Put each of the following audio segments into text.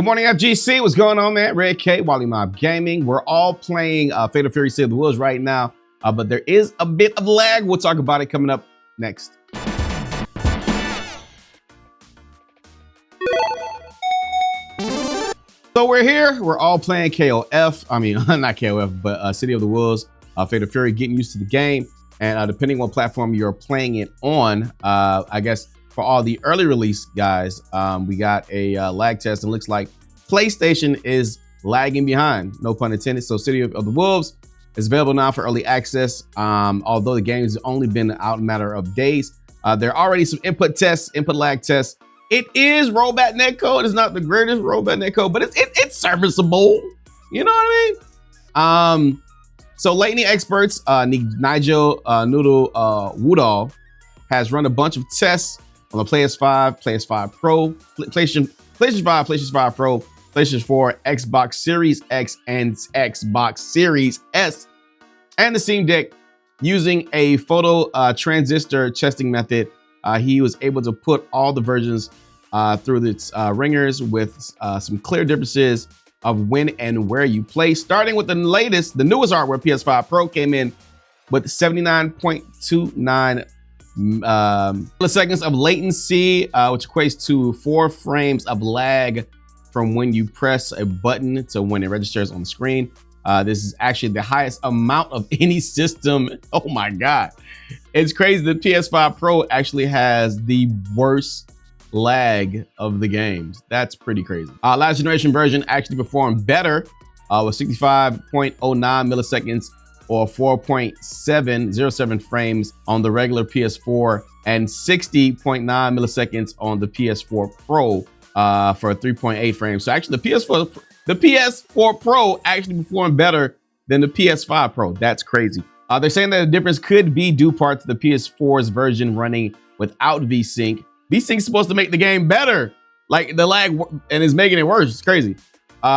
Good morning, FGC. What's going on, man? Red K, Wally Mob Gaming. We're all playing Fatal Fury City of the Wolves right now, but there is a bit of lag. We'll talk about it coming up next. So we're here. We're all playing KOF. I mean, not KOF, but City of the Wolves, Fatal Fury, getting used to the game. And depending on what platform you're playing it on, I guess for all the early release guys, we got a lag test, and it looks like PlayStation is lagging behind, no pun intended. So City of the Wolves is available now for early access. Although the game has only been out a matter of days, there are already some input lag tests. It is rollback netcode. It's not the greatest rollback netcode, but it's serviceable. You know what I mean? So latency experts, Nigel Noodle Woodall has run a bunch of tests on the PS5, PS5 Pro, PlayStation 5, PlayStation 5 Pro, PlayStation 4, Xbox Series X, and Xbox Series S, and the Steam Deck using a photo transistor testing method. He was able to put all the versions through its ringers with some clear differences of when and where you play. Starting with the newest hardware, PS5 Pro came in with 79.29 milliseconds of latency, which equates to 4 frames of lag from when you press a button to when it registers on the screen. This is actually the highest amount of any system. Oh my God. It's crazy. The PS5 Pro actually has the worst lag of the games. That's pretty crazy. Last generation version actually performed better with 65.09 milliseconds or 4.707 frames on the regular PS4 and 60.9 milliseconds on the PS4 Pro for 3.8 frames. So actually the PS4 Pro actually performed better than the PS5 Pro. That's crazy. They're saying that the difference could be due part to the PS4's version running without VSync. VSync is supposed to make the game better, like the lag, and is making it worse. It's crazy.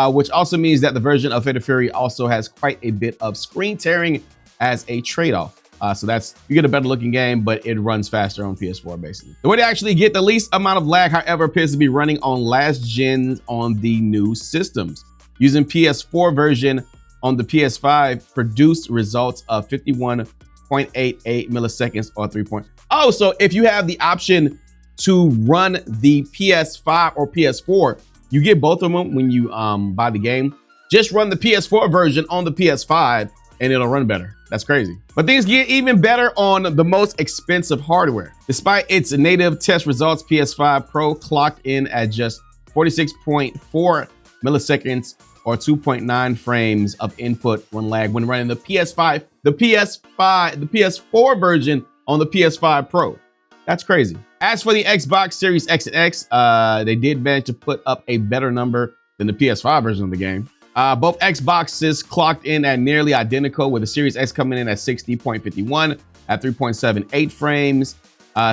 Which also means that the version of Fatal Fury also has quite a bit of screen tearing as a trade-off. So you get a better looking game, but it runs faster on PS4 basically. The way to actually get the least amount of lag, however, appears to be running on last gens on the new systems. Using PS4 version on the PS5 produced results of 51.88 milliseconds or 3. Oh, so if you have the option to run the PS5 or PS4, you get both of them when you buy the game. Just run the PS4 version on the PS5 and it'll run better. That's crazy. But things get even better on the most expensive hardware. Despite its native test results, PS5 Pro clocked in at just 46.4 milliseconds or 2.9 frames of input when running the PS4 version on the PS5 Pro. That's crazy. As for the Xbox Series X and X, they did manage to put up a better number than the PS5 version of the game. Both Xboxes clocked in at nearly identical, with the Series X coming in at 60.51 at 3.78 frames.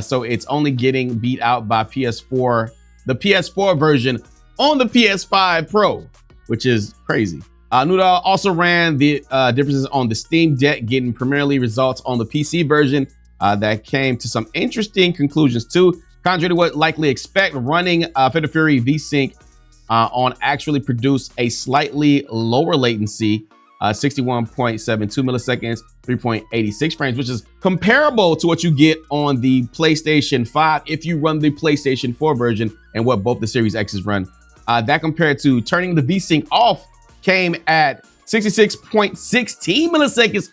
So it's only getting beat out by the PS4 version on the PS5 Pro, which is crazy. Noodle also ran the differences on the Steam Deck, getting primarily results on the PC version that came to some interesting conclusions too. Contrary to what likely expect, running Fatal Fury VSync on actually produced a slightly lower latency, 61.72 milliseconds, 3.86 frames, which is comparable to what you get on the PlayStation 5 if you run the PlayStation 4 version and what both the Series X's run. That compared to turning the VSync off came at 66.16 milliseconds,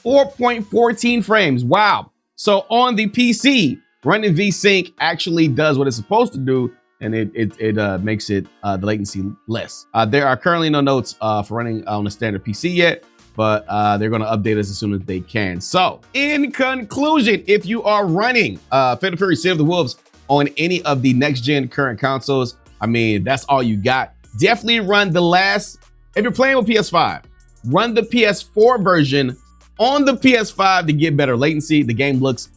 4.14 frames. Wow. So on the PC, running VSync actually does what it's supposed to do, and it makes it the latency less. There are currently no notes for running on a standard PC yet, but they're going to update us as soon as they can. So in conclusion, if you are running Fatal Fury City of the Wolves on any of the next gen current consoles, I mean, that's all you got. Definitely run if you're playing with PS5, run the PS4 version on the PS5 to get better latency. The game looks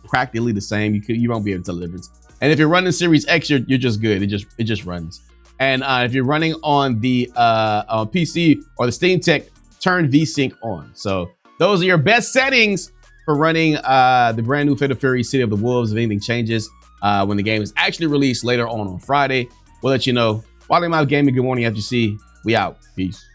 practically the same. You won't be able to tell the difference. And if you're running Series X, you're just good. It just runs. And if you're running on the PC or the Steam Deck, turn VSync on. So those are your best settings for running the brand new Fatal Fury City of the Wolves. If anything changes when the game is actually released later on Friday, we'll let you know. Wally Mouse Gaming, good morning, FGC. We out. Peace.